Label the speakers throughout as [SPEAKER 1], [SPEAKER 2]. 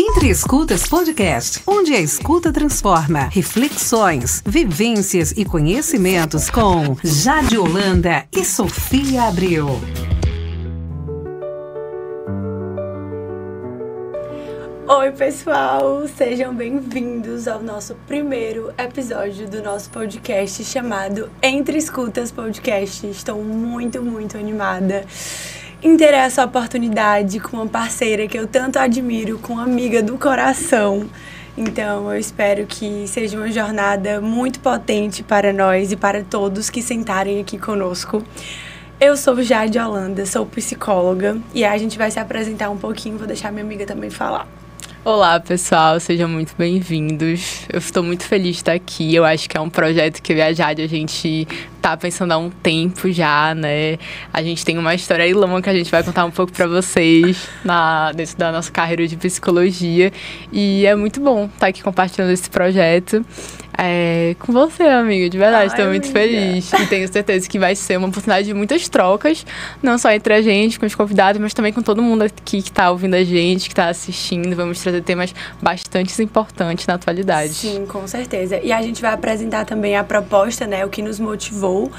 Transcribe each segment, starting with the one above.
[SPEAKER 1] Entre Escutas Podcast, onde a escuta transforma. Reflexões, vivências e conhecimentos com Jade Holanda e Sofia Abreu.
[SPEAKER 2] Oi, pessoal! Sejam bem-vindos ao nosso primeiro episódio do nosso podcast chamado Entre Escutas Podcast. Estou muito animada em ter essa oportunidade com uma parceira que eu tanto admiro, com uma amiga do coração. Então, eu espero que seja uma jornada muito potente para nós e para todos que sentarem aqui conosco. Eu sou Jade Holanda, sou psicóloga e a gente vai se apresentar um pouquinho, vou deixar minha amiga também falar.
[SPEAKER 3] Olá, pessoal, sejam muito bem-vindos. Eu estou muito feliz de estar aqui. Eu acho que é um projeto que eu e a Jade, a gente tá pensando há um tempo já, né? A gente tem uma história aí longa que a gente vai contar um pouco para vocês dentro da nossa carreira de psicologia. E é muito bom estar aqui compartilhando esse projeto com você, amiga. De verdade, estou muito feliz. E tenho certeza que vai ser uma oportunidade de muitas trocas, não só entre a gente, com os convidados, mas também com todo mundo aqui que está ouvindo a gente, que está assistindo. Vamos trazer temas bastante importantes na atualidade.
[SPEAKER 2] Sim, com certeza. E a gente vai apresentar também a proposta, né? O que nos motivou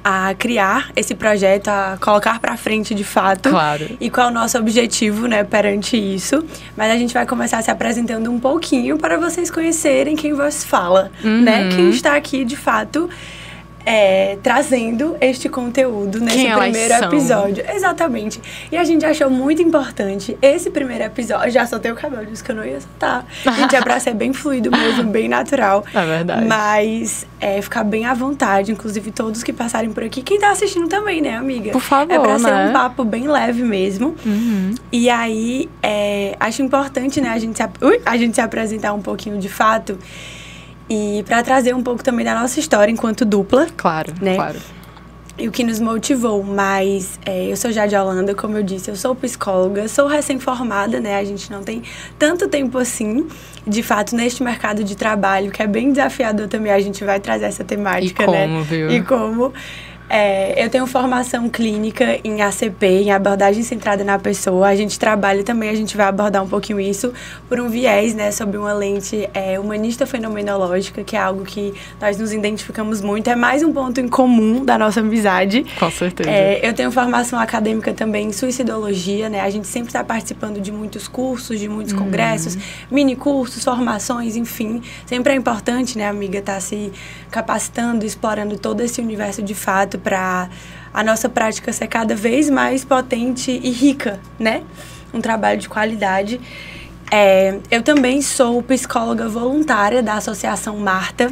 [SPEAKER 2] a criar esse projeto, a colocar para frente de fato.
[SPEAKER 3] Claro.
[SPEAKER 2] E qual é o nosso objetivo, né, perante isso. Mas a gente vai começar se apresentando um pouquinho para vocês conhecerem quem vos fala, né? Quem está aqui, de fato, trazendo este conteúdo nesse primeiro episódio. Exatamente. E a gente achou muito importante esse primeiro episódio. Já soltei o cabelo, disse que eu não ia soltar. Gente, é pra ser bem fluido mesmo, bem natural.
[SPEAKER 3] É verdade.
[SPEAKER 2] Mas ficar bem à vontade, inclusive todos que passarem por aqui. Quem tá assistindo também, né, amiga?
[SPEAKER 3] Por favor,
[SPEAKER 2] é pra ser
[SPEAKER 3] né?
[SPEAKER 2] um papo bem leve mesmo. E aí, acho importante, né, a gente se apresentar um pouquinho de fato. E para trazer um pouco também da nossa história enquanto dupla.
[SPEAKER 3] Claro,
[SPEAKER 2] né?
[SPEAKER 3] Claro.
[SPEAKER 2] E o que nos motivou. Mas eu sou Jade Holanda, como eu disse, eu sou psicóloga, sou recém-formada, né? A gente não tem tanto tempo assim, de fato, neste mercado de trabalho, que é bem desafiador também. A gente vai trazer essa temática, né?
[SPEAKER 3] E como.
[SPEAKER 2] Eu tenho formação clínica em ACP, em abordagem centrada na pessoa. A gente trabalha também, a gente vai abordar um pouquinho isso por um viés, né, sob uma lente humanista fenomenológica, que é algo que nós nos identificamos muito. É mais um ponto em comum da nossa amizade.
[SPEAKER 3] Com certeza.
[SPEAKER 2] Eu tenho formação acadêmica também em suicidologia, né? A gente sempre está participando de muitos cursos, de muitos congressos, mini cursos, formações, enfim. Sempre é importante, né, amiga, estar se capacitando, explorando todo esse universo de fato, para a nossa prática ser cada vez mais potente e rica, né? Um trabalho de qualidade. Eu também sou psicóloga voluntária da Associação Marta,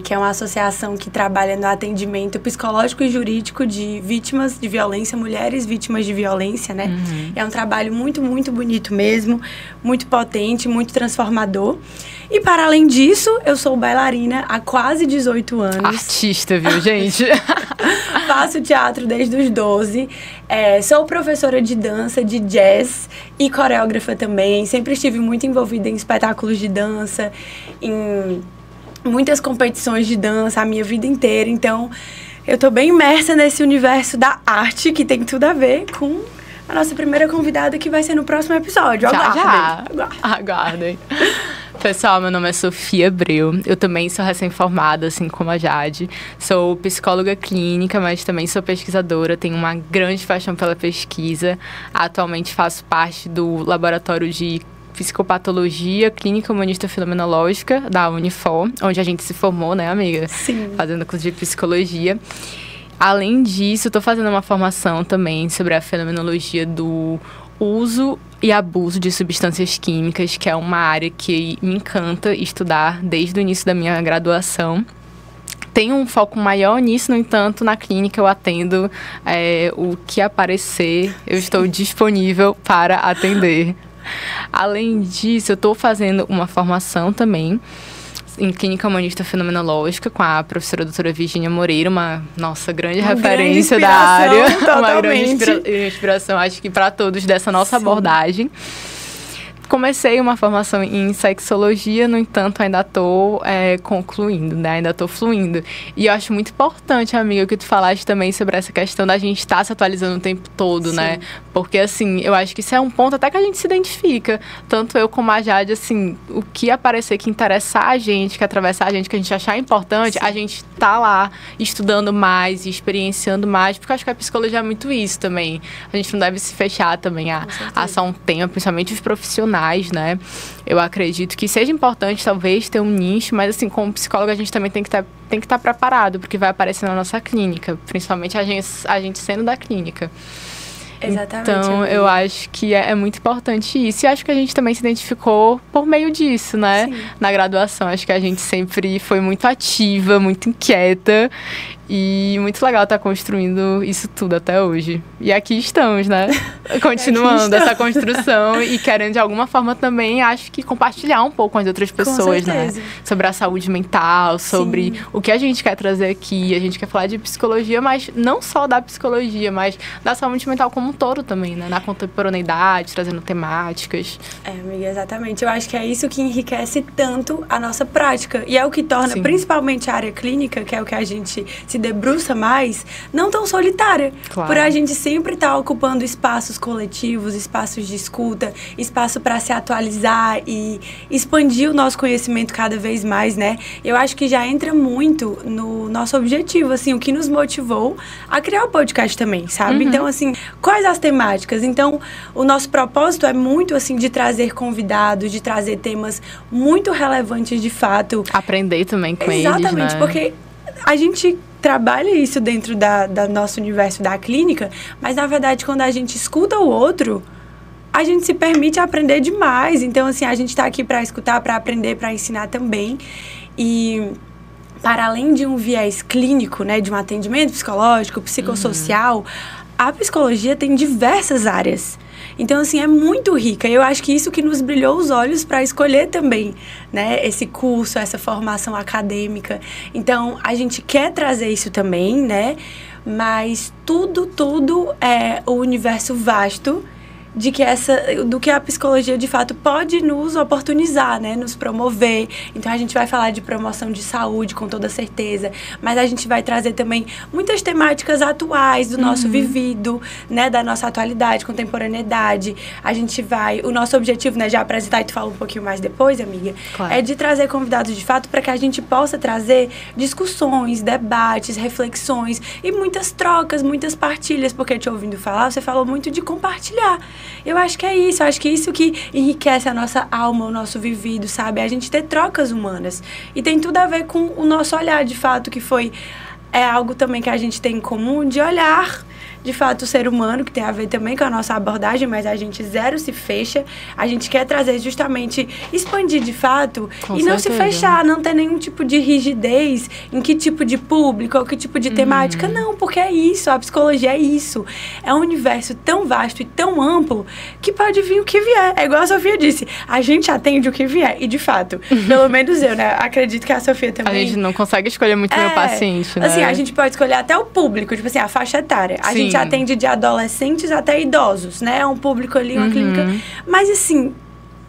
[SPEAKER 2] que é uma associação que trabalha no atendimento psicológico e jurídico de vítimas de violência, mulheres vítimas de violência, né? É um trabalho muito bonito mesmo, muito potente, muito transformador. E, para além disso, eu sou bailarina há quase 18 anos.
[SPEAKER 3] Artista, viu, gente?
[SPEAKER 2] Faço teatro desde os 12. Sou professora de dança, de jazz e coreógrafa também. Sempre estive muito envolvida em espetáculos de dança, em muitas competições de dança a minha vida inteira. Então, eu tô bem imersa nesse universo da arte, que tem tudo a ver com a nossa primeira convidada, que vai ser no próximo episódio.
[SPEAKER 3] Aguardem. Pessoal, meu nome é Sofia Abreu. Eu também sou recém-formada, assim como a Jade. Sou psicóloga clínica, mas também sou pesquisadora. Tenho uma grande paixão pela pesquisa. Atualmente faço parte do laboratório de Psicopatologia Clínica Humanista Fenomenológica da Unifor, onde a gente se formou, né, amiga?
[SPEAKER 2] Sim.
[SPEAKER 3] Fazendo curso de psicologia. Além disso, estou fazendo uma formação também sobre a fenomenologia do uso e abuso de substâncias químicas, que é uma área que me encanta estudar desde o início da minha graduação. Tenho um foco maior nisso, no entanto, na clínica eu atendo o que aparecer, eu estou disponível para atender. Além disso, eu estou fazendo uma formação também em Clínica Humanista Fenomenológica com a professora doutora Virgínia Moreira, uma grande referência da área.
[SPEAKER 2] Totalmente.
[SPEAKER 3] Uma grande inspiração, acho que para todos, dessa nossa abordagem. comecei uma formação em sexologia, no entanto, ainda estou concluindo, né? Ainda estou fluindo. E eu acho muito importante, amiga, o que tu falaste também sobre essa questão da gente estar se atualizando o tempo todo, sim, né? Porque, assim, eu acho que isso é um ponto até que a gente se identifica. Tanto eu como a Jade, assim, o que aparecer que interessar a gente, que atravessar a gente, que a gente achar importante, sim, a gente tá lá estudando mais e experienciando mais, porque eu acho que a psicologia é muito isso também. A gente não deve se fechar também a só um tema, principalmente os profissionais, né? Eu acredito que seja importante, talvez, ter um nicho, mas, assim, como psicólogo, a gente também tem que estar preparado, porque vai aparecer na nossa clínica, principalmente a gente sendo da clínica.
[SPEAKER 2] Exatamente.
[SPEAKER 3] Então, eu acho que é muito importante isso. E acho que a gente também se identificou por meio disso, né? Sim. Na graduação. Acho que a gente sempre foi muito ativa, muito inquieta. E muito legal estar construindo isso tudo até hoje. E aqui estamos, né? Continuando essa construção e querendo, de alguma forma, também, acho que compartilhar um pouco com as outras pessoas, né? Sobre a saúde mental, sobre sim, o que a gente quer trazer aqui. A gente quer falar de psicologia, mas não só da psicologia, mas da saúde mental como um todo também, né? Na contemporaneidade, trazendo temáticas.
[SPEAKER 2] Amiga, exatamente. Eu acho que é isso que enriquece tanto a nossa prática. E é o que torna, sim, principalmente a área clínica, que é o que a gente se debruça mais, não tão solitária. Claro. Por a gente sempre estar ocupando espaços coletivos, espaços de escuta, espaço para se atualizar e expandir o nosso conhecimento cada vez mais, né? Eu acho que já entra muito no nosso objetivo, assim, o que nos motivou a criar o podcast também, sabe? Uhum. Então, assim, quais as temáticas? Então, o nosso propósito é muito, assim, de trazer convidados, de trazer temas muito relevantes de fato.
[SPEAKER 3] Aprender também com eles,
[SPEAKER 2] exatamente,
[SPEAKER 3] né?
[SPEAKER 2] Porque a gente trabalha isso dentro da nosso universo da clínica, mas, na verdade, quando a gente escuta o outro, a gente se permite aprender demais. Então, assim, a gente está aqui para escutar, para aprender, para ensinar também. E, para além de um viés clínico, né, de um atendimento psicológico, psicossocial, a psicologia tem diversas áreas. Então, assim, é muito rica. Eu acho que isso que nos brilhou os olhos para escolher também, né, esse curso, essa formação acadêmica. Então, a gente quer trazer isso também, né? Mas tudo é o universo vasto do que a psicologia, de fato, pode nos oportunizar, né? Nos promover. Então, a gente vai falar de promoção de saúde, com toda certeza. Mas a gente vai trazer também muitas temáticas atuais do nosso vivido, né? Da nossa atualidade, contemporaneidade. O nosso objetivo, né? Já apresentar, e tu fala um pouquinho mais depois, amiga. Claro. É de trazer convidados, de fato, para que a gente possa trazer discussões, debates, reflexões e muitas trocas, muitas partilhas. Porque, te ouvindo falar, você falou muito de compartilhar. Eu acho que é isso, eu acho que isso que enriquece a nossa alma, o nosso vivido, sabe? A gente ter trocas humanas. E tem tudo a ver com o nosso olhar, de fato, que é algo também que a gente tem em comum, de olhar, de fato, o ser humano, que tem a ver também com a nossa abordagem, mas a gente zero se fecha. A gente quer trazer justamente, expandir de fato, com e não certeza. Se fechar, não ter nenhum tipo de rigidez em que tipo de público ou que tipo de temática. Não, porque é isso, a psicologia é isso. É um universo tão vasto e tão amplo que pode vir o que vier. É igual a Sofia disse, a gente atende o que vier. E, de fato, pelo menos eu, né, acredito que a Sofia também...
[SPEAKER 3] A gente não consegue escolher muito meu paciente, né?
[SPEAKER 2] Assim, a gente pode escolher até o público, tipo assim, a faixa etária. A gente atende de adolescentes até idosos, né? É um público ali, uma clínica. Mas, assim,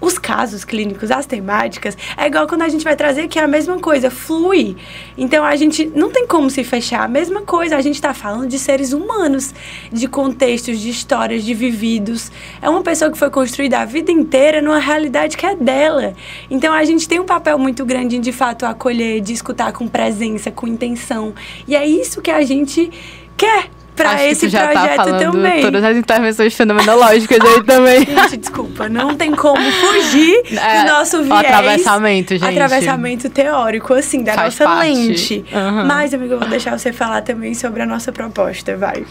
[SPEAKER 2] os casos clínicos, as temáticas, é igual quando a gente vai trazer, que é a mesma coisa, flui. Então, a gente não tem como se fechar. A mesma coisa, a gente tá falando de seres humanos, de contextos, de histórias, de vividos. É uma pessoa que foi construída a vida inteira numa realidade que é dela. Então, a gente tem um papel muito grande em, de fato, acolher, de escutar com presença, com intenção. E é isso que a gente quer para esse
[SPEAKER 3] já
[SPEAKER 2] projeto
[SPEAKER 3] tá
[SPEAKER 2] também.
[SPEAKER 3] Todas as intervenções fenomenológicas aí também.
[SPEAKER 2] Gente, desculpa, não tem como fugir do nosso viés.
[SPEAKER 3] O atravessamento, gente.
[SPEAKER 2] Atravessamento teórico, assim, da
[SPEAKER 3] faz
[SPEAKER 2] nossa
[SPEAKER 3] parte.
[SPEAKER 2] Lente. Mas, amiga, eu vou deixar você falar também sobre a nossa proposta, vai.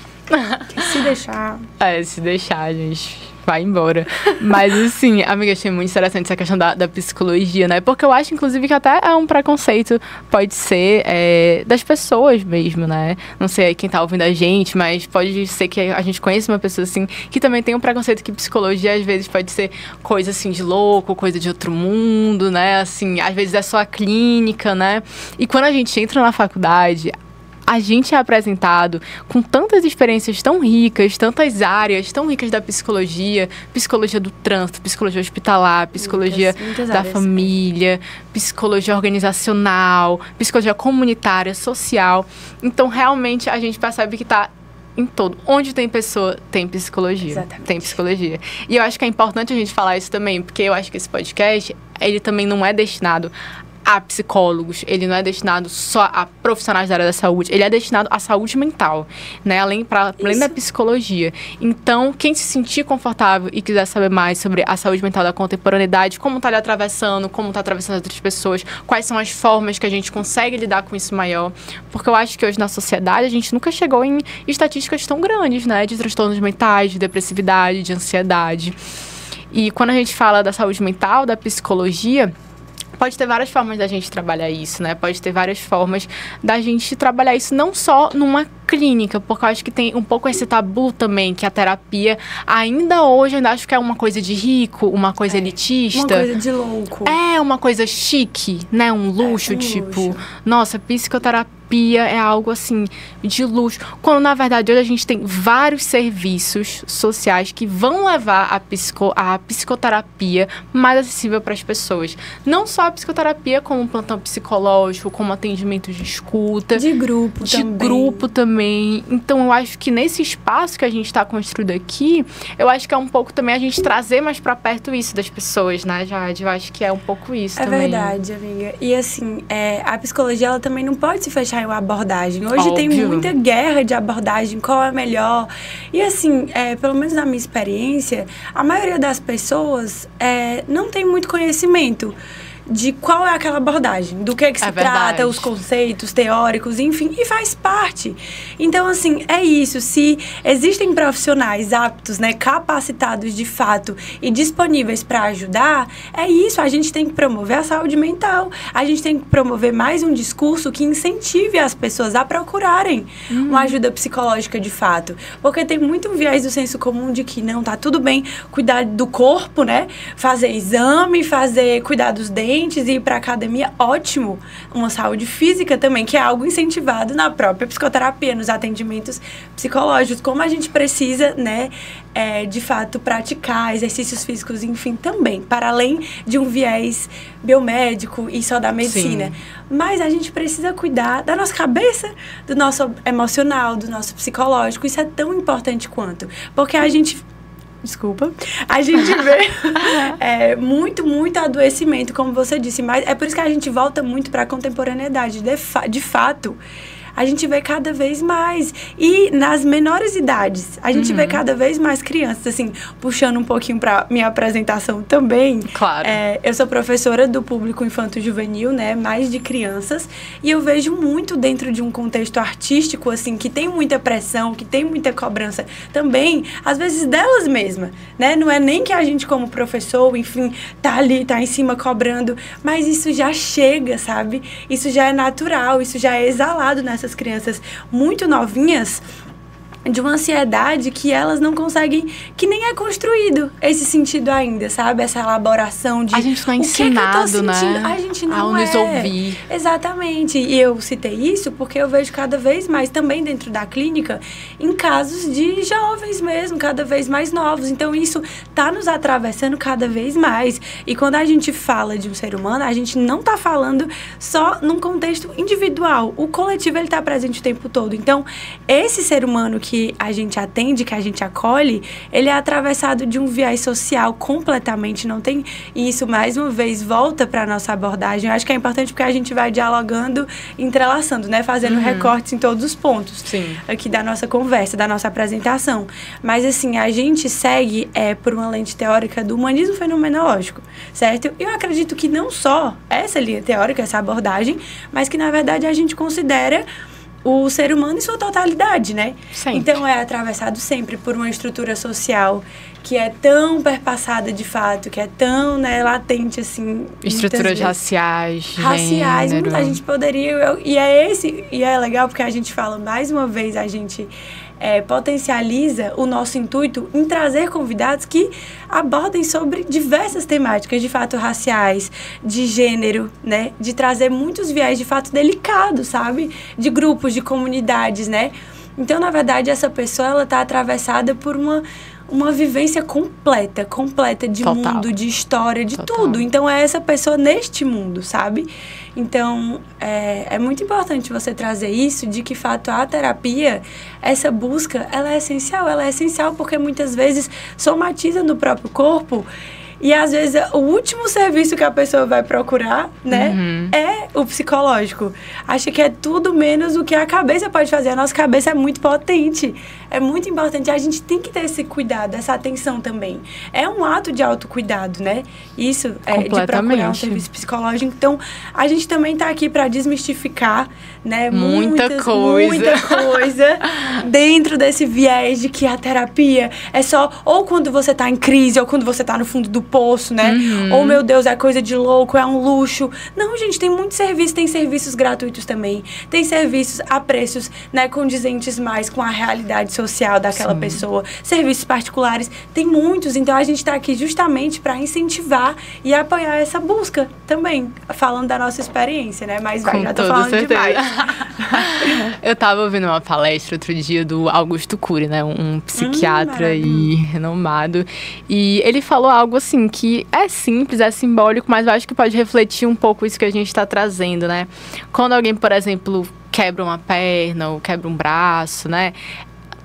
[SPEAKER 2] Se deixar.
[SPEAKER 3] Se deixar, gente. Vai embora. Mas, assim, amiga, achei muito interessante essa questão da psicologia, né? Porque eu acho, inclusive, que até é um preconceito, pode ser, das pessoas mesmo, né? Não sei aí quem tá ouvindo a gente, mas pode ser que a gente conheça uma pessoa, assim, que também tem um preconceito que psicologia, às vezes, pode ser coisa, assim, de louco, coisa de outro mundo, né? Assim, às vezes é só a clínica, né? E quando a gente entra na faculdade, a gente é apresentado com tantas experiências tão ricas, tantas áreas tão ricas da psicologia, psicologia do trânsito, psicologia hospitalar, psicologia
[SPEAKER 2] muitas
[SPEAKER 3] da
[SPEAKER 2] áreas.
[SPEAKER 3] família, psicologia organizacional, psicologia comunitária, social. Então, realmente, a gente percebe que está em todo. Onde tem pessoa, tem psicologia.
[SPEAKER 2] Exatamente.
[SPEAKER 3] Tem psicologia. E eu acho que é importante a gente falar isso também, porque eu acho que esse podcast, ele também não é destinado a psicólogos, ele não é destinado só a profissionais da área da saúde, ele é destinado à saúde mental, né? Além da psicologia. Então, quem se sentir confortável e quiser saber mais sobre a saúde mental da contemporaneidade, como está ali atravessando, como está atravessando as outras pessoas, quais são as formas que a gente consegue lidar com isso maior, porque eu acho que hoje na sociedade a gente nunca chegou em estatísticas tão grandes, né? De transtornos mentais, de depressividade, de ansiedade. E quando a gente fala da saúde mental, da psicologia, pode ter várias formas da gente trabalhar isso, né? Pode ter várias formas da gente trabalhar isso não só numa clínica, porque eu acho que tem um pouco esse tabu também, que a terapia ainda hoje, ainda acho que é uma coisa de rico, uma coisa elitista.
[SPEAKER 2] Uma coisa de louco.
[SPEAKER 3] É uma coisa chique, né? Um luxo, tipo... Nossa, psicoterapia é algo, assim, de luxo. Quando, na verdade, hoje a gente tem vários serviços sociais que vão levar a psicoterapia mais acessível para as pessoas. Não só a psicoterapia, como um plantão psicológico, como atendimento de escuta.
[SPEAKER 2] De grupo
[SPEAKER 3] também. Então, eu acho que nesse espaço que a gente está construindo aqui, eu acho que é um pouco também a gente trazer mais para perto isso das pessoas, né, Jade? Eu acho que é um pouco isso também.
[SPEAKER 2] É verdade, amiga. E, assim, a psicologia, ela também não pode se fechar em uma abordagem. Hoje tem muita guerra de abordagem, qual é melhor. E, assim, pelo menos na minha experiência, a maioria das pessoas não tem muito conhecimento de qual é aquela abordagem, do que se trata, os conceitos teóricos, enfim, e faz parte. Então, assim, é isso. Se existem profissionais aptos, né, capacitados de fato e disponíveis para ajudar, é isso. A gente tem que promover a saúde mental. A gente tem que promover mais um discurso que incentive as pessoas a procurarem uma ajuda psicológica de fato. Porque tem muito um viés do senso comum de que não, tá tudo bem cuidar do corpo, né, fazer exame, cuidar dos dentes, e ir para academia, ótimo. Uma saúde física também, que é algo incentivado na própria psicoterapia, nos atendimentos psicológicos. Como a gente precisa, né, de fato, praticar exercícios físicos, enfim, também, para além de um viés biomédico e só da medicina. Sim. Mas a gente precisa cuidar da nossa cabeça, do nosso emocional, do nosso psicológico. Isso é tão importante quanto. Porque a gente vê muito adoecimento, como você disse, mas é por isso que a gente volta muito para a contemporaneidade. De fato, a gente vê cada vez mais. E nas menores idades, a gente vê cada vez mais crianças, assim, puxando um pouquinho para minha apresentação também.
[SPEAKER 3] Claro.
[SPEAKER 2] Eu sou professora do público infanto-juvenil, né, mais de crianças, e eu vejo muito dentro de um contexto artístico, assim, que tem muita pressão, que tem muita cobrança também, às vezes delas mesmas, né? Não é nem que a gente como professor, enfim, tá ali, tá em cima cobrando, mas isso já chega, sabe? Isso já é natural, isso já é exalado nessas crianças muito novinhas, de uma ansiedade que elas não conseguem, que nem é construído esse sentido ainda, sabe? Essa elaboração de...
[SPEAKER 3] A gente não é ensinado, né?
[SPEAKER 2] A gente não
[SPEAKER 3] nos ouvir.
[SPEAKER 2] Exatamente. E eu citei isso porque eu vejo cada vez mais, também dentro da clínica, em casos de jovens mesmo, cada vez mais novos. Então, isso tá nos atravessando cada vez mais. E quando a gente fala de um ser humano, a gente não tá falando só num contexto individual. O coletivo, ele tá presente o tempo todo. Então, esse ser humano que a gente atende, que a gente acolhe, ele é atravessado de um viés social completamente, não tem... E isso, mais uma vez, volta para a nossa abordagem. Eu acho que é importante porque a gente vai dialogando, entrelaçando, né? Fazendo recortes em todos os pontos.
[SPEAKER 3] Sim.
[SPEAKER 2] Aqui da nossa conversa, da nossa apresentação. Mas, assim, a gente segue por uma lente teórica do humanismo fenomenológico, certo? Eu acredito que não só essa linha teórica, essa abordagem, mas que, na verdade, a gente considera o ser humano em sua totalidade, né?
[SPEAKER 3] Sempre.
[SPEAKER 2] Então, é atravessado sempre por uma estrutura social que é tão perpassada de fato, que é tão, né, latente, assim...
[SPEAKER 3] Estruturas raciais,
[SPEAKER 2] gênero. A gente poderia... E é legal porque a gente fala, mais uma vez, a gente potencializa o nosso intuito em trazer convidados que abordem sobre diversas temáticas, de fato raciais, de gênero, né? De trazer muitos viés de fato delicados, sabe? De grupos, de comunidades, né? Então, na verdade, essa pessoa, ela está atravessada por uma vivência completa de
[SPEAKER 3] Total.
[SPEAKER 2] mundo, de história, de
[SPEAKER 3] Total.
[SPEAKER 2] tudo. Então, é essa pessoa neste mundo, sabe? Então, é muito importante você trazer isso, de que, de fato, a terapia, essa busca, ela é essencial porque muitas vezes somatiza no próprio corpo. E, às vezes, o último serviço que a pessoa vai procurar, né, é o psicológico. Acho que é tudo menos o que a cabeça pode fazer. A nossa cabeça é muito potente, é muito importante. A gente tem que ter esse cuidado, essa atenção também. É um ato de autocuidado, né? Isso é de procurar um serviço psicológico. Então, a gente também está aqui para desmistificar, né, muita coisa dentro desse viés de que a terapia é só ou quando você está em crise, ou quando você está no fundo do poço, né? Ou, meu Deus, é coisa de louco, é um luxo. Não, gente, tem muito serviço, tem serviços gratuitos também. Tem serviços a preços, né, condizentes mais com a realidade social daquela pessoa. Serviços particulares, tem muitos. Então, a gente está aqui justamente para incentivar e apoiar essa busca também. Falando da nossa experiência, né? Mas já tô falando demais.
[SPEAKER 3] Eu tava ouvindo uma palestra outro dia do Augusto Cury, né? Um psiquiatra e renomado. E ele falou algo assim, que é simples, é simbólico, mas eu acho que pode refletir um pouco isso que a gente está trazendo, né? Quando alguém, por exemplo, quebra uma perna ou quebra um braço, né?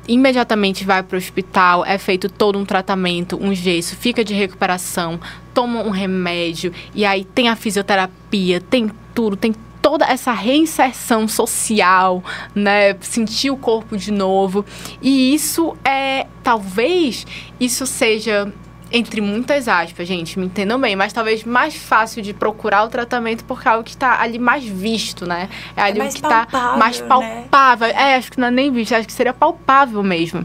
[SPEAKER 3] Imediatamente vai para o hospital, é feito todo um tratamento, um gesso, fica de recuperação, toma um remédio, e aí tem a fisioterapia, tem tudo, tem toda essa reinserção social, né? Sentir o corpo de novo. E isso talvez isso seja, entre muitas aspas, gente, me entendam bem, mas talvez mais fácil de procurar o tratamento porque é algo que está ali mais visto, né? É ali que está mais palpável. Né? Acho que não é nem visto, acho que seria palpável mesmo.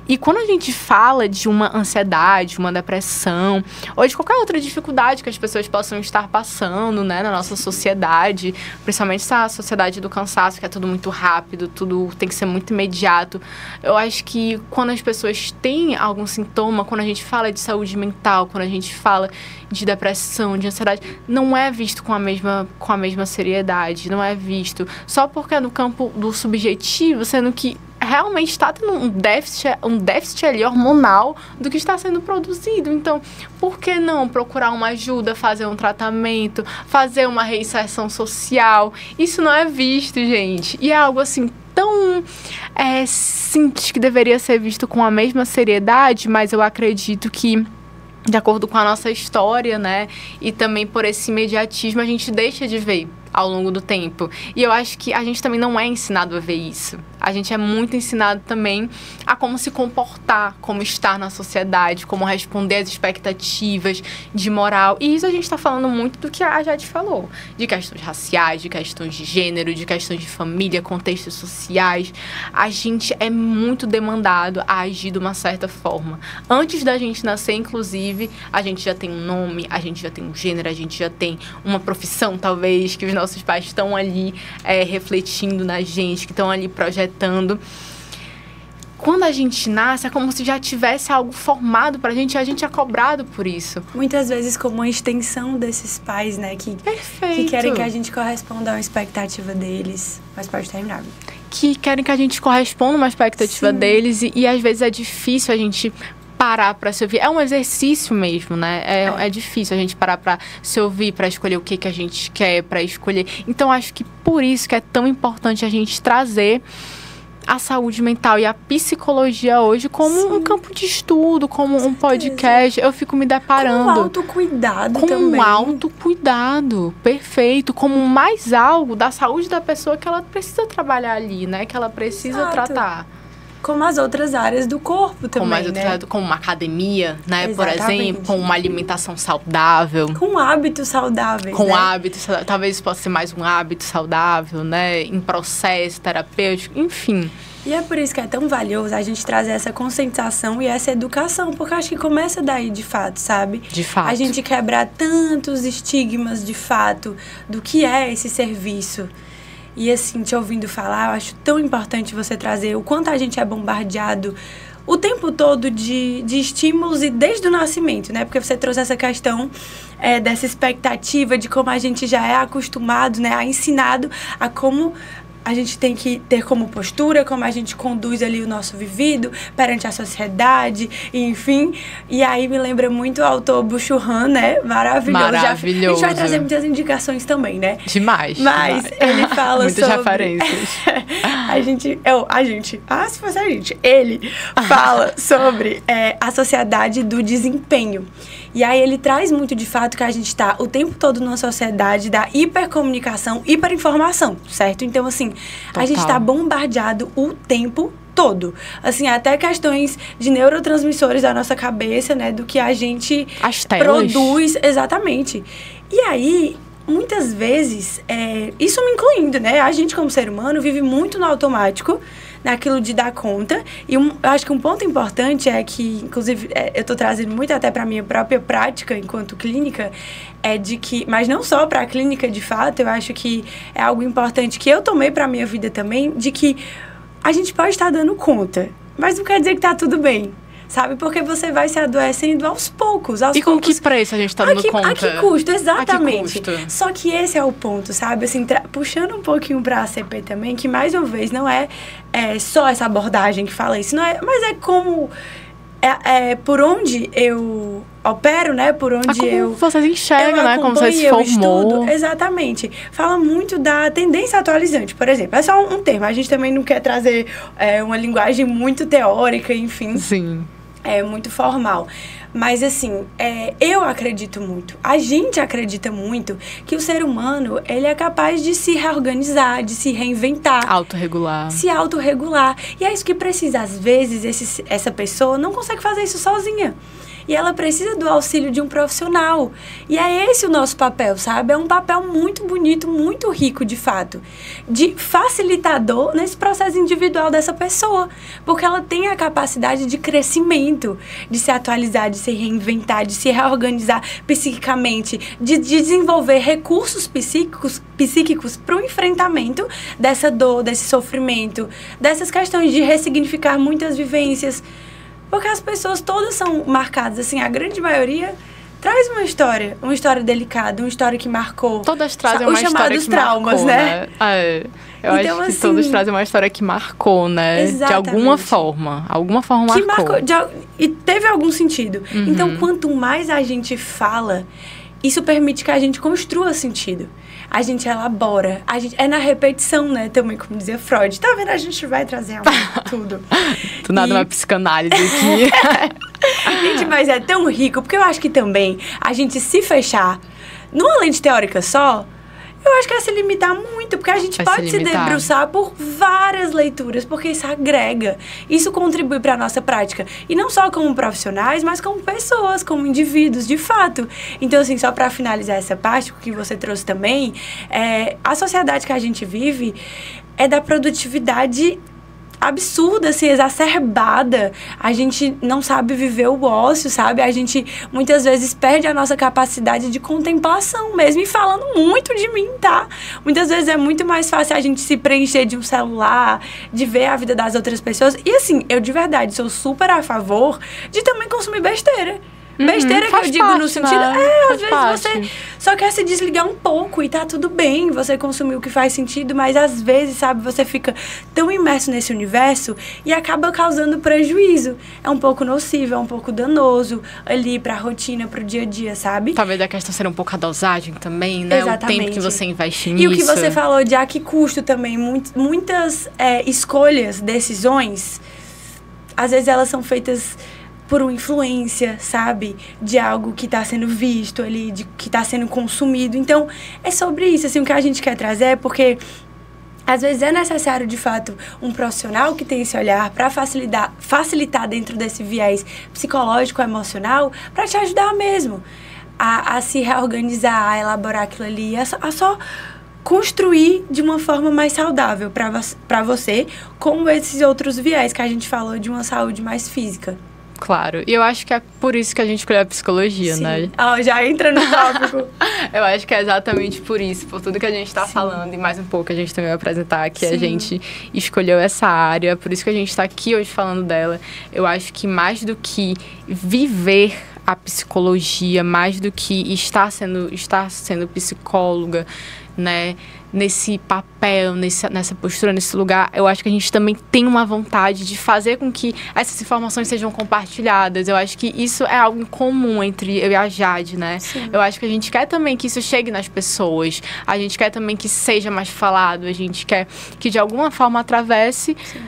[SPEAKER 3] E quando a gente fala de uma ansiedade, uma depressão, ou de qualquer outra dificuldade que as pessoas possam estar passando, né, na nossa sociedade, principalmente essa sociedade do cansaço, que é tudo muito rápido, tudo tem que ser muito imediato, eu acho que quando as pessoas têm algum sintoma, quando a gente fala de saúde mental, quando a gente fala de depressão, de ansiedade, não é visto com a mesma seriedade, não é visto só porque é no campo do subjetivo, sendo que realmente está tendo um déficit ali hormonal do que está sendo produzido. Então, por que não procurar uma ajuda, fazer um tratamento, fazer uma reinserção social? Isso não é visto, gente. E é algo assim tão simples que deveria ser visto com a mesma seriedade, mas eu acredito que, de acordo com a nossa história, né, e também por esse imediatismo, a gente deixa de ver ao longo do tempo. E eu acho que a gente também não é ensinado a ver isso. A gente é muito ensinado também a como se comportar, como estar na sociedade, como responder às expectativas de moral. E isso a gente está falando muito do que a Jade falou. De questões raciais, de questões de gênero, de questões de família, contextos sociais. A gente é muito demandado a agir de uma certa forma. Antes da gente nascer, inclusive, a gente já tem um nome, a gente já tem um gênero, a gente já tem uma profissão, talvez, que os nossos pais estão ali refletindo na gente, que estão ali projetando. Quando a gente nasce, é como se já tivesse algo formado pra gente e a gente é cobrado por isso.
[SPEAKER 2] Muitas vezes como uma extensão desses pais, né? Que querem que a gente corresponda a uma expectativa deles. Mas pode terminar.
[SPEAKER 3] Que querem que a gente corresponda a uma expectativa deles e às vezes é difícil a gente parar para se ouvir. É um exercício mesmo, né? É difícil a gente parar para se ouvir, para escolher o que a gente quer, para escolher. Então, acho que por isso que é tão importante a gente trazer a saúde mental e a psicologia hoje como um campo de estudo, como um podcast. Eu fico me deparando.
[SPEAKER 2] Com autocuidado
[SPEAKER 3] com
[SPEAKER 2] também.
[SPEAKER 3] Com autocuidado, perfeito. Como mais algo da saúde da pessoa que ela precisa trabalhar ali, né? Que ela precisa tratar.
[SPEAKER 2] Como as outras áreas do corpo também,
[SPEAKER 3] como uma academia, né? Exatamente. Por exemplo, com uma alimentação saudável.
[SPEAKER 2] Com hábitos saudáveis,
[SPEAKER 3] com hábitos, talvez possa ser mais um hábito saudável, né? Em processo terapêutico, enfim.
[SPEAKER 2] E é por isso que é tão valioso a gente trazer essa conscientização e essa educação, porque eu acho que começa daí, de fato, sabe?
[SPEAKER 3] De fato.
[SPEAKER 2] A gente quebrar tantos estigmas, de fato, do que é esse serviço. E assim, te ouvindo falar, eu acho tão importante você trazer o quanto a gente é bombardeado o tempo todo de estímulos e desde o nascimento, né? Porque você trouxe essa questão dessa expectativa de como a gente já é acostumado, né? Ensinado a como a gente tem que ter como postura, como a gente conduz ali o nosso vivido perante a sociedade, enfim. E aí me lembra muito o autor Byung-Chul Han, né? Maravilhoso.
[SPEAKER 3] Maravilhoso.
[SPEAKER 2] A gente vai trazer muitas indicações também, né?
[SPEAKER 3] Demais.
[SPEAKER 2] Mas ele fala
[SPEAKER 3] muitas
[SPEAKER 2] sobre...
[SPEAKER 3] referências.
[SPEAKER 2] Se fosse a gente. Ele fala sobre a sociedade do desempenho. E aí ele traz muito de fato que a gente está o tempo todo numa sociedade da hipercomunicação, hiperinformação, certo? Então, assim,
[SPEAKER 3] Total.
[SPEAKER 2] a gente está bombardeado o tempo todo. Assim, até questões de neurotransmissores da nossa cabeça, né? Do que a gente produz. Exatamente. E aí, muitas vezes, isso me incluindo, né? A gente, como ser humano, vive muito no automático, naquilo de dar conta. E eu acho que um ponto importante é que, inclusive, eu estou trazendo muito até para a minha própria prática enquanto clínica, de que, mas não só para a clínica, de fato, eu acho que é algo importante que eu tomei para a minha vida também, de que a gente pode estar dando conta, mas não quer dizer que está tudo bem. Sabe? Porque você vai se adoecendo aos poucos.
[SPEAKER 3] E com que preço a gente tá dando conta?
[SPEAKER 2] A que custo, exatamente.
[SPEAKER 3] A que custo?
[SPEAKER 2] Só que esse é o ponto, sabe? Assim, puxando um pouquinho pra ACP também, que mais uma vez não é só essa abordagem que fala isso, não é, mas é como... por onde eu opero, né? Por onde
[SPEAKER 3] como vocês enxergam, né? Como você se
[SPEAKER 2] eu
[SPEAKER 3] formou.
[SPEAKER 2] Estudo. Exatamente. Fala muito da tendência atualizante, por exemplo. É só um termo. A gente também não quer trazer uma linguagem muito teórica, enfim.
[SPEAKER 3] Sim.
[SPEAKER 2] Muito formal. Mas, assim, eu acredito muito, a gente acredita muito que o ser humano, ele é capaz de se reorganizar, de se reinventar.
[SPEAKER 3] Autorregular.
[SPEAKER 2] Se autorregular. E é isso que precisa. Às vezes, essa pessoa não consegue fazer isso sozinha. E ela precisa do auxílio de um profissional. E é esse o nosso papel, sabe? É um papel muito bonito, muito rico, de fato. De facilitador nesse processo individual dessa pessoa. Porque ela tem a capacidade de crescimento, de se atualizar, de se reinventar, de se reorganizar psiquicamente, de desenvolver recursos psíquicos para o enfrentamento dessa dor, desse sofrimento, dessas questões de ressignificar muitas vivências. Porque as pessoas todas são marcadas, assim, a grande maioria traz uma história delicada, uma história que marcou.
[SPEAKER 3] Todas trazem uma história que
[SPEAKER 2] traumas,
[SPEAKER 3] marcou, né? Eu
[SPEAKER 2] então,
[SPEAKER 3] acho que
[SPEAKER 2] assim,
[SPEAKER 3] todos trazem uma história que marcou, né?
[SPEAKER 2] Exatamente.
[SPEAKER 3] De alguma forma
[SPEAKER 2] que
[SPEAKER 3] marcou.
[SPEAKER 2] E teve algum sentido.
[SPEAKER 3] Uhum.
[SPEAKER 2] Então, quanto mais a gente fala, isso permite que a gente construa sentido. A gente elabora. É na repetição, né? Também, como dizia Freud. Tá vendo? A gente vai trazer tudo.
[SPEAKER 3] Do nada uma psicanálise aqui.
[SPEAKER 2] Gente, mas é tão rico. Porque eu acho que também a gente se fechar numa lente teórica só, eu acho que é se limitar muito. Porque a gente pode se debruçar por várias leituras. Porque isso agrega. Isso contribui para a nossa prática. E não só como profissionais, mas como pessoas, como indivíduos, de fato. Então, assim, só para finalizar essa parte, o que você trouxe também, a sociedade que a gente vive é da produtividade absurda, assim, exacerbada. A gente não sabe viver o ócio, sabe? A gente, muitas vezes, perde a nossa capacidade de contemplação mesmo. E falando muito de mim, tá? Muitas vezes é muito mais fácil a gente se preencher de um celular, de ver a vida das outras pessoas. E, assim, eu de verdade sou super a favor de também consumir besteira. Besteira que eu digo
[SPEAKER 3] parte,
[SPEAKER 2] no sentido...
[SPEAKER 3] né?
[SPEAKER 2] Às vezes você só quer se desligar um pouco e tá tudo bem você consumir o que faz sentido, mas às vezes, sabe, você fica tão imerso nesse universo e acaba causando prejuízo. É um pouco nocivo, é um pouco danoso ali pra rotina, pro dia a dia, sabe?
[SPEAKER 3] Talvez a questão ser um pouco a dosagem também, né?
[SPEAKER 2] Exatamente.
[SPEAKER 3] O tempo que você investe nisso.
[SPEAKER 2] E o que você falou de a que custo também, muitas escolhas, decisões, às vezes elas são feitas por uma influência, sabe? De algo que está sendo visto ali, que está sendo consumido. Então, é sobre isso, assim, o que a gente quer trazer é porque às vezes é necessário, de fato, um profissional que tem esse olhar para facilitar dentro desse viés psicológico, emocional, para te ajudar mesmo a se reorganizar, a elaborar aquilo ali, a só construir de uma forma mais saudável para você, como esses outros viés que a gente falou de uma saúde mais física.
[SPEAKER 3] Claro. E eu acho que é por isso que a gente escolheu a psicologia,
[SPEAKER 2] Sim.
[SPEAKER 3] né?
[SPEAKER 2] Já entra no tópico.
[SPEAKER 3] Eu acho que é exatamente por isso, por tudo que a gente está falando e mais um pouco que a gente também vai apresentar, que a gente escolheu essa área, por isso que a gente está aqui hoje falando dela. Eu acho que mais do que viver a psicologia, mais do que estar sendo psicóloga, né, nesse papel, nessa postura, nesse lugar, eu acho que a gente também tem uma vontade de fazer com que essas informações sejam compartilhadas. Eu acho que isso é algo em comum entre eu e a Jade, né? Sim. Eu acho que a gente quer também que isso chegue nas pessoas, a gente quer também que seja mais falado, a gente quer que de alguma forma atravesse... Sim.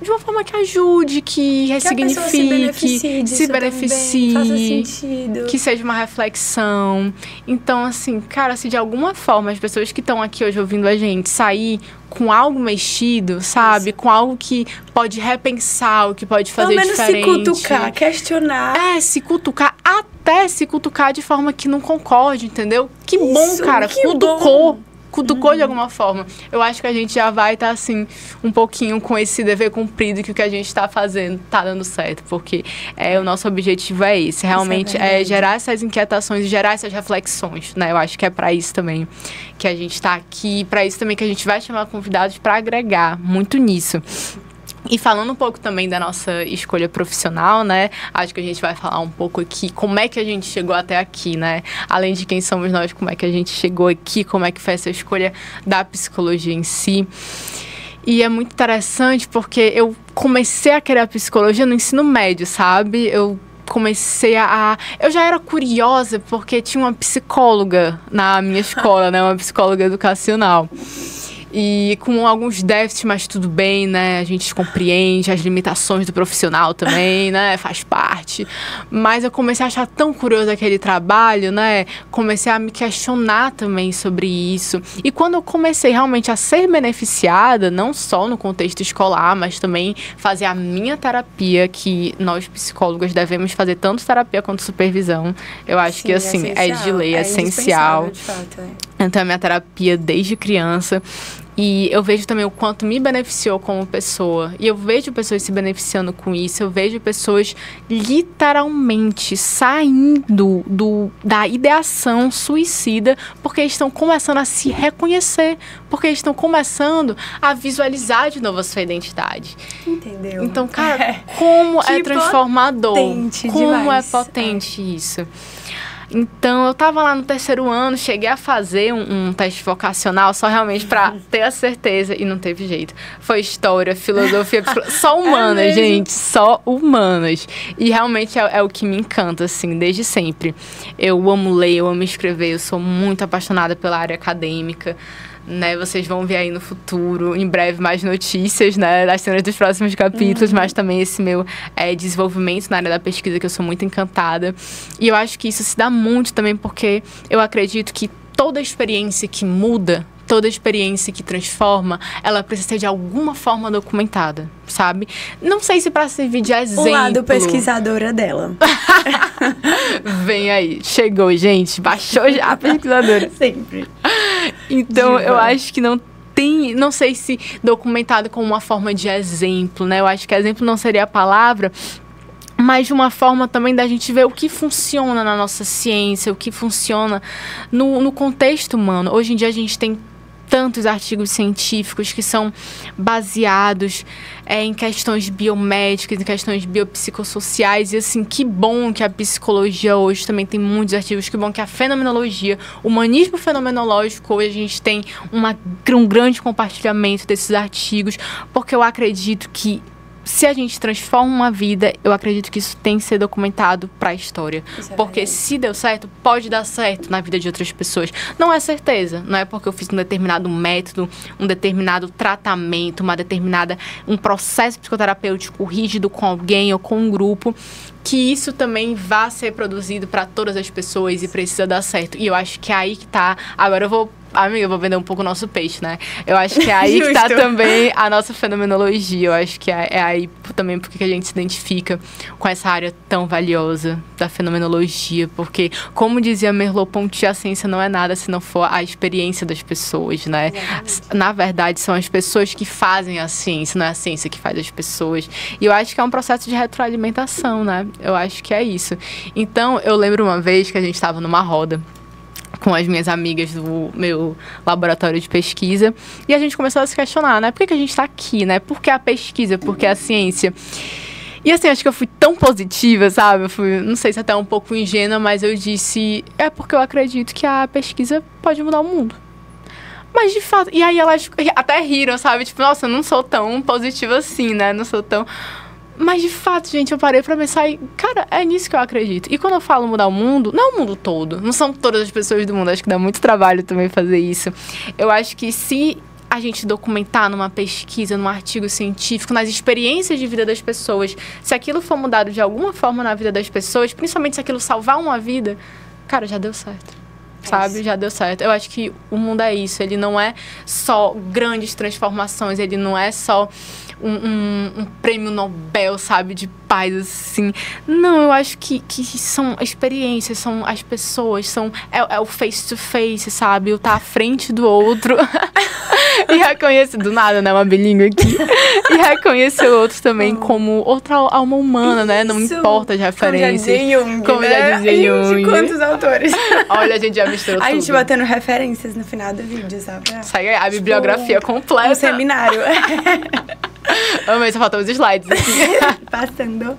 [SPEAKER 3] De uma forma que ajude, que ressignifique, se beneficie,
[SPEAKER 2] faça sentido,
[SPEAKER 3] que seja uma reflexão. Então, assim, cara, se de alguma forma as pessoas que estão aqui hoje ouvindo a gente sair com algo mexido, sabe? Isso. Com algo que pode repensar, o que pode fazer
[SPEAKER 2] diferente. Pelo menos se cutucar, questionar.
[SPEAKER 3] Se cutucar, até se cutucar de forma que não concorde, entendeu? Que bom, cara, cutucou. Cutucou de alguma forma. Eu acho que a gente já vai estar, assim, um pouquinho com esse dever cumprido, que o que a gente está fazendo está dando certo, porque o nosso objetivo é esse, realmente é gerar essas inquietações e gerar essas reflexões, né? Eu acho que é para isso também que a gente está aqui, para isso também que a gente vai chamar convidados para agregar muito nisso. E falando um pouco também da nossa escolha profissional, né? Acho que a gente vai falar um pouco aqui como é que a gente chegou até aqui, né? Além de quem somos nós, como é que a gente chegou aqui, como é que foi essa escolha da psicologia em si. E é muito interessante porque eu comecei a querer a psicologia no ensino médio, sabe? Eu comecei eu já era curiosa porque tinha uma psicóloga na minha escola, né? Uma psicóloga educacional. E com alguns déficits, mas tudo bem, né? A gente compreende as limitações do profissional também, né? Faz parte. Mas eu comecei a achar tão curioso aquele trabalho, né? Comecei a me questionar também sobre isso. E quando eu comecei realmente a ser beneficiada, não só no contexto escolar, mas também fazer a minha terapia, que nós psicólogos devemos fazer tanto terapia quanto supervisão. Eu acho que, assim, é de lei, é essencial.
[SPEAKER 2] De fato,
[SPEAKER 3] Então, a minha terapia desde criança. E eu vejo também o quanto me beneficiou como pessoa. E eu vejo pessoas se beneficiando com isso. Eu vejo pessoas literalmente saindo da ideação suicida porque estão começando a se reconhecer. Porque estão começando a visualizar de novo a sua identidade.
[SPEAKER 2] Entendeu?
[SPEAKER 3] Então, cara, como é transformador. Como
[SPEAKER 2] demais.
[SPEAKER 3] É potente isso. Então, eu tava lá no 3º ano, cheguei a fazer um teste vocacional só realmente pra ter a certeza, e não teve jeito. Foi história, filosofia, só humanas, gente, só humanas. E realmente é o que me encanta, assim, desde sempre. Eu amo ler, eu amo escrever, eu sou muito apaixonada pela área acadêmica. Né, vocês vão ver aí no futuro, em breve, mais notícias, né, das cenas dos próximos capítulos, mas também esse meu desenvolvimento na área da pesquisa, que eu sou muito encantada. E eu acho que isso se dá muito também porque eu acredito que toda experiência que muda, toda experiência que transforma, ela precisa ser de alguma forma documentada, sabe? Não sei se para servir de exemplo.
[SPEAKER 2] O lado pesquisadora dela.
[SPEAKER 3] Vem aí, chegou, gente, baixou já a pesquisadora.
[SPEAKER 2] Sempre.
[SPEAKER 3] Então, eu acho que não sei se documentado como uma forma de exemplo, né? Eu acho que exemplo não seria a palavra, mas de uma forma também da gente ver o que funciona na nossa ciência, o que funciona no contexto humano. Hoje em dia a gente tem tantos artigos científicos que são baseados em questões biomédicas, em questões biopsicossociais. E, assim, que bom que a psicologia hoje também tem muitos artigos. Que bom que a fenomenologia, o humanismo fenomenológico, hoje a gente tem um grande compartilhamento desses artigos, porque eu acredito que se a gente transforma uma vida, eu acredito que isso tem que ser documentado para a história. Porque se deu certo, pode dar certo na vida de outras pessoas. Não é certeza. Não é porque eu fiz um determinado método, um determinado tratamento, um processo psicoterapêutico rígido com alguém ou com um grupo, que isso também vai ser produzido para todas as pessoas e precisa dar certo. E eu acho que é aí que tá. Agora eu vou Amiga, eu vou vender um pouco o nosso peixe, né? Eu acho que é aí que tá também a nossa fenomenologia. Eu acho que é aí também porque a gente se identifica com essa área tão valiosa da fenomenologia. Porque, como dizia Merleau-Ponty, a ciência não é nada se não for a experiência das pessoas, né? Exatamente. Na verdade, são as pessoas que fazem a ciência, não é a ciência que faz as pessoas. E eu acho que é um processo de retroalimentação, né? Eu acho que é isso. Então, eu lembro uma vez que a gente estava numa roda com as minhas amigas do meu laboratório de pesquisa, e a gente começou a se questionar, né? Por que a gente está aqui, né? Por que a pesquisa? Por que a ciência? E assim, acho que eu fui tão positiva, sabe? Eu fui, não sei se até um pouco ingênua, mas eu disse, é porque eu acredito que a pesquisa pode mudar o mundo. Mas de fato, e aí elas até riram, sabe? Tipo, nossa, eu não sou tão positiva assim, né? Não sou tão... Mas, de fato, gente, eu parei pra pensar e, cara, é nisso que eu acredito. E quando eu falo mudar o mundo, não é o mundo todo. Não são todas as pessoas do mundo. Acho que dá muito trabalho também fazer isso. Eu acho que se a gente documentar numa pesquisa, num artigo científico, nas experiências de vida das pessoas, se aquilo for mudado de alguma forma na vida das pessoas, principalmente se aquilo salvar uma vida, cara, já deu certo. Sabe? Já deu certo. Eu acho que o mundo é isso. Ele não é só grandes transformações. Ele não é só um prêmio Nobel, sabe? De paz, assim. Não, eu acho que são experiências, são as pessoas, é o face-to-face, sabe? O estar à frente do outro. E reconhecer, do nada, né? Uma bilíngue aqui. E reconhecer o outro também como outra alma humana, né? Não importa as referências.
[SPEAKER 2] Como já dizia Jung. Quantos autores?
[SPEAKER 3] Olha, a gente já misturou tudo.
[SPEAKER 2] A gente batendo referências no final do vídeo, sabe?
[SPEAKER 3] Sai a bibliografia completa.
[SPEAKER 2] Um seminário.
[SPEAKER 3] Amei, só faltam os slides aqui.
[SPEAKER 2] Passando.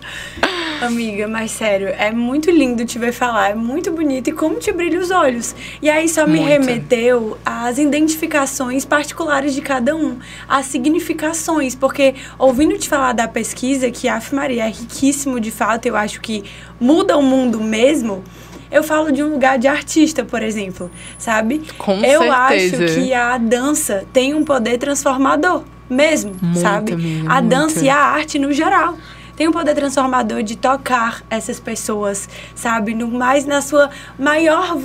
[SPEAKER 2] Amiga, mas sério, é muito lindo te ver falar, é muito bonito e como te brilha os olhos. E aí só me remeteu às identificações particulares de cada um, às significações, porque ouvindo te falar da pesquisa, que Ave Maria é riquíssimo de fato, eu acho que muda o mundo mesmo. Eu falo de um lugar de artista, por exemplo, sabe?
[SPEAKER 3] Com
[SPEAKER 2] eu
[SPEAKER 3] certeza.
[SPEAKER 2] acho que a dança tem um poder transformador mesmo,
[SPEAKER 3] muito,
[SPEAKER 2] sabe?
[SPEAKER 3] Amiga,
[SPEAKER 2] a
[SPEAKER 3] muito.
[SPEAKER 2] dança e a arte no geral tem um poder transformador de tocar essas pessoas, sabe? Mais na sua maior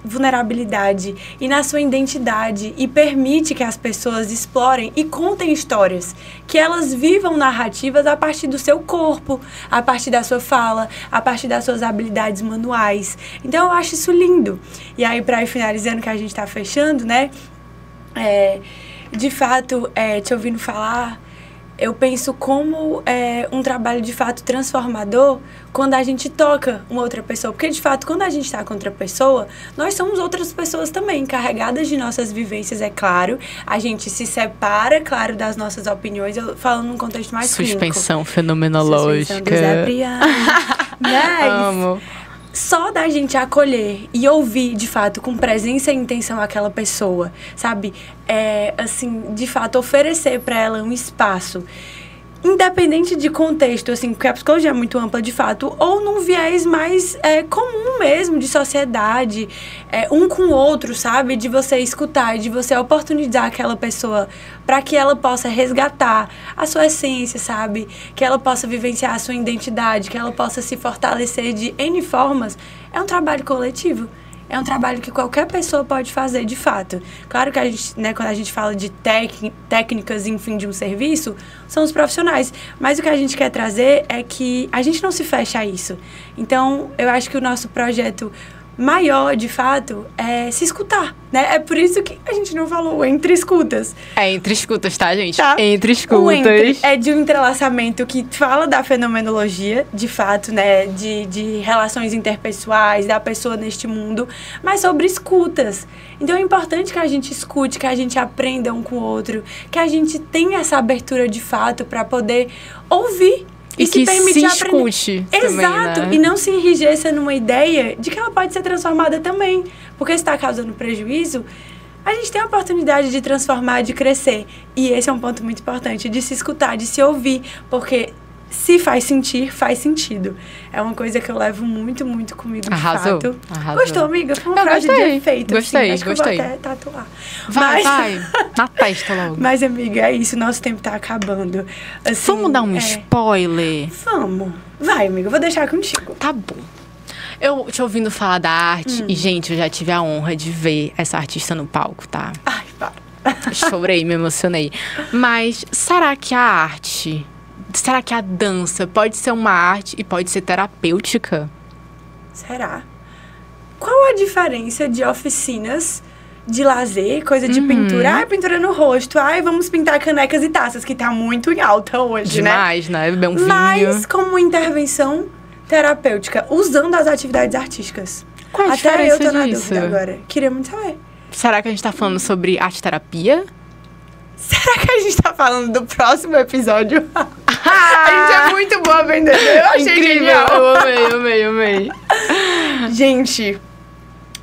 [SPEAKER 2] vulnerabilidade e na sua identidade, e permite que as pessoas explorem e contem histórias, que elas vivam narrativas a partir do seu corpo, a partir da sua fala, a partir das suas habilidades manuais. Então eu acho isso lindo. E aí, para ir finalizando, que a gente tá fechando, né? De fato, te ouvindo falar, eu penso como um trabalho de fato transformador quando a gente toca uma outra pessoa. Porque, de fato, quando a gente está com outra pessoa, nós somos outras pessoas também, carregadas de nossas vivências, é claro. A gente se separa, claro, das nossas opiniões, eu falando num contexto mais
[SPEAKER 3] Suspensão
[SPEAKER 2] clínico.
[SPEAKER 3] fenomenológica.
[SPEAKER 2] Suspensão do Zé Brian. Mas
[SPEAKER 3] amo.
[SPEAKER 2] Só da gente acolher e ouvir, de fato, com presença e intenção aquela pessoa, sabe? Assim, de fato, oferecer para ela um espaço, independente de contexto, assim, porque a psicologia é muito ampla, de fato, ou num viés mais comum mesmo, de sociedade, um com o outro, sabe? De você escutar, de você oportunizar aquela pessoa para que ela possa resgatar a sua essência, sabe? Que ela possa vivenciar a sua identidade, que ela possa se fortalecer de N formas. É um trabalho coletivo. É um trabalho que qualquer pessoa pode fazer, de fato. Claro que a gente, né, quando a gente fala de técnicas, enfim, de um serviço, são os profissionais. Mas o que a gente quer trazer é que a gente não se fecha a isso. Então, eu acho que o nosso projeto maior, de fato, é se escutar, né? É por isso que a gente não falou entre escutas.
[SPEAKER 3] É entre escutas, tá, gente?
[SPEAKER 2] Tá?
[SPEAKER 3] Entre escutas.
[SPEAKER 2] O entre é de um entrelaçamento que fala da fenomenologia, de fato, né? De relações interpessoais, da pessoa neste mundo, mas sobre escutas. Então é importante que a gente escute, que a gente aprenda um com o outro, que a gente tenha essa abertura de fato para poder ouvir.
[SPEAKER 3] E que se escute também,
[SPEAKER 2] exato,
[SPEAKER 3] né?
[SPEAKER 2] E não se enrijeça numa ideia de que ela pode ser transformada também. Porque se está causando prejuízo, a gente tem a oportunidade de transformar, de crescer. E esse é um ponto muito importante, de se escutar, de se ouvir. Porque se faz sentir, faz sentido. É uma coisa que eu levo muito, muito comigo, de fato.
[SPEAKER 3] Arrasou.
[SPEAKER 2] Gostou, amiga? Foi uma frase de efeito.
[SPEAKER 3] Gostei,
[SPEAKER 2] assim. Acho
[SPEAKER 3] gostei.
[SPEAKER 2] que eu vou até tatuar.
[SPEAKER 3] Vai. Na testa logo.
[SPEAKER 2] Mas, amiga, é isso. Nosso tempo tá acabando. Assim,
[SPEAKER 3] Vamos dar um spoiler?
[SPEAKER 2] Vamos. Vai, amiga. Eu vou deixar contigo.
[SPEAKER 3] Tá bom. Eu te ouvindo falar da arte, e, gente, eu já tive a honra de ver essa artista no palco, tá?
[SPEAKER 2] Ai, para.
[SPEAKER 3] Chorei, me emocionei. Mas será que a arte, será que a dança pode ser uma arte e pode ser terapêutica?
[SPEAKER 2] Será? Qual a diferença de oficinas de lazer, coisa de pintura? Ai, pintura no rosto. Ai, vamos pintar canecas e taças, que tá muito em alta hoje,
[SPEAKER 3] Demais, né? Beber um vinho.
[SPEAKER 2] Mas como intervenção terapêutica, usando as atividades artísticas.
[SPEAKER 3] Qual a
[SPEAKER 2] Até
[SPEAKER 3] diferença
[SPEAKER 2] eu tô na
[SPEAKER 3] disso?
[SPEAKER 2] dúvida agora. Queria muito saber.
[SPEAKER 3] Será que a gente tá falando sobre arte-terapia?
[SPEAKER 2] Será que a gente tá falando do próximo episódio? A gente é muito boa vendedora. Eu achei
[SPEAKER 3] Incrível.
[SPEAKER 2] genial.
[SPEAKER 3] Eu amei.
[SPEAKER 2] Gente,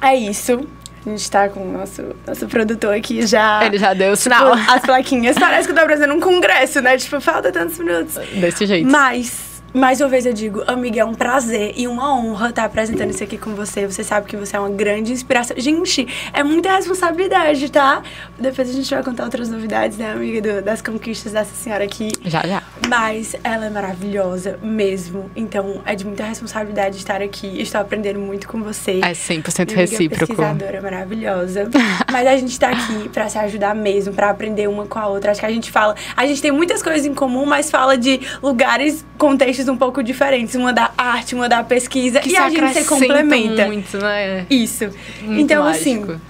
[SPEAKER 2] é isso. A gente tá com o nosso produtor aqui já.
[SPEAKER 3] Ele já deu o sinal.
[SPEAKER 2] As plaquinhas. Parece que eu tô apresentando um congresso, né? Tipo, falta tantos minutos.
[SPEAKER 3] Desse jeito.
[SPEAKER 2] Mas, mais uma vez eu digo, amiga, é um prazer e uma honra estar apresentando isso aqui com você. Você sabe que você é uma grande inspiração. Gente, é muita responsabilidade, tá? Depois a gente vai contar outras novidades, né, amiga, das conquistas dessa senhora aqui.
[SPEAKER 3] Já.
[SPEAKER 2] Mas ela é maravilhosa mesmo. Então, é de muita responsabilidade estar aqui. Estou aprendendo muito com você.
[SPEAKER 3] É 100%
[SPEAKER 2] Minha amiga
[SPEAKER 3] recíproco.
[SPEAKER 2] pesquisadora maravilhosa. Mas a gente tá aqui pra se ajudar mesmo, pra aprender uma com a outra. Acho que a gente tem muitas coisas em comum, mas fala de lugares, contextos um pouco diferentes. Uma da arte, uma da pesquisa.
[SPEAKER 3] Que
[SPEAKER 2] e a gente se complementa.
[SPEAKER 3] muito, né?
[SPEAKER 2] Isso.
[SPEAKER 3] Muito
[SPEAKER 2] então,
[SPEAKER 3] mágico.
[SPEAKER 2] assim,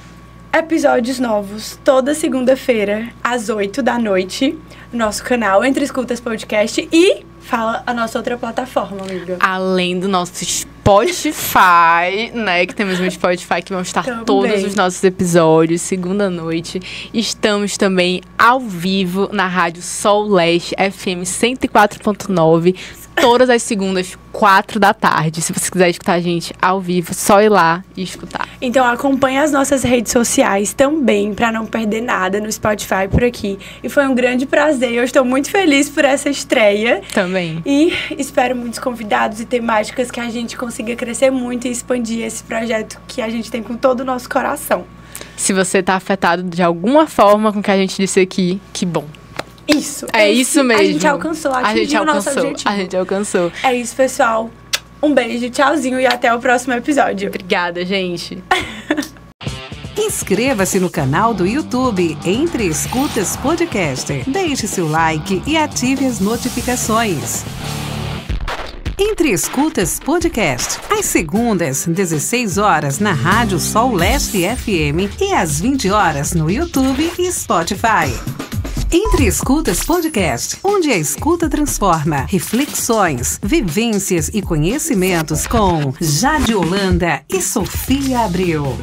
[SPEAKER 2] episódios novos toda segunda-feira, às 8 da noite, no nosso canal Entre Escutas Podcast. E fala a nossa outra plataforma, amiga.
[SPEAKER 3] Além do nosso Spotify, né? Que temos um Spotify que vão estar
[SPEAKER 2] Também.
[SPEAKER 3] todos os nossos episódios, segunda noite. Estamos também ao vivo na Rádio Sol Leste, FM 104.9. Todas as segundas, 4 da tarde. Se você quiser escutar a gente ao vivo, só ir lá e escutar.
[SPEAKER 2] Então acompanhe as nossas redes sociais também, para não perder nada no Spotify por aqui. E foi um grande prazer, eu estou muito feliz por essa estreia.
[SPEAKER 3] Também.
[SPEAKER 2] E espero muitos convidados e temáticas que a gente consiga crescer muito e expandir esse projeto que a gente tem com todo o nosso coração.
[SPEAKER 3] Se você tá afetado de alguma forma com o que a gente disse aqui, que bom.
[SPEAKER 2] Isso.
[SPEAKER 3] É isso mesmo.
[SPEAKER 2] A gente alcançou, atingiu o nosso objetivo.
[SPEAKER 3] A gente alcançou.
[SPEAKER 2] É isso, pessoal. Um beijo, tchauzinho e até o próximo episódio.
[SPEAKER 3] Obrigada, gente.
[SPEAKER 1] Inscreva-se no canal do YouTube Entre Escutas Podcast. Deixe seu like e ative as notificações. Entre Escutas Podcast. Às segundas, 16 horas na Rádio Sol Leste FM e às 20 horas no YouTube e Spotify. Entre Escutas Podcast, onde a escuta transforma reflexões, vivências e conhecimentos com Jade Holanda e Sofia Abreu.